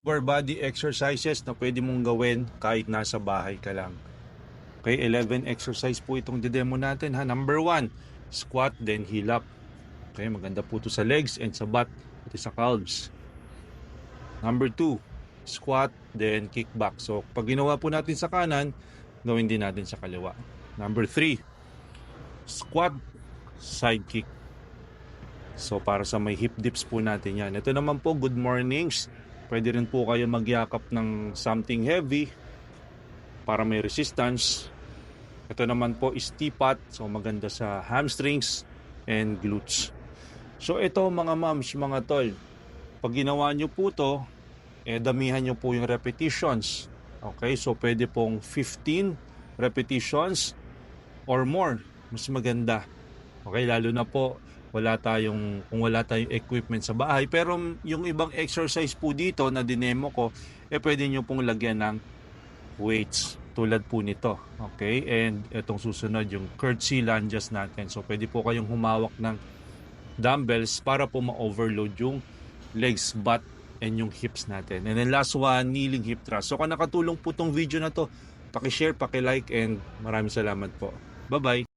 Lower body exercises na pwede mong gawin kahit nasa bahay ka lang. Okay, 11 exercise po itong demo natin ha. Number 1, squat then heel up. Okay, maganda po ito sa legs and sa butt at sa calves. Number 2, squat then kick back. So pag ginawa po natin sa kanan, gawin din natin sa kaliwa. Number 3, squat side kick. So para sa may hip dips po natin yan. Ito naman po, good mornings. Pwede rin po kayo magyakap ng something heavy para may resistance. Ito naman po is teapot. So maganda sa hamstrings and glutes. So ito mga moms, mga tol, pag ginawa nyo po to, damihan nyo po yung repetitions. Okay, so pwede pong 15 repetitions or more. Mas maganda. Okay, lalo na po kung wala tayong equipment sa bahay. Pero yung ibang exercise po dito na dinemo ko, pwede nyo pong lagyan ng weights tulad po nito. Okay, and itong susunod yung curtsy lunges natin. So pwede po kayong humawak ng dumbbells para po ma-overload yung legs, butt, and yung hips natin. And then last one, kneeling hip thrust. So kung nakatulong po tong video na to, paki-share, paki-like, and maraming salamat po. Bye-bye!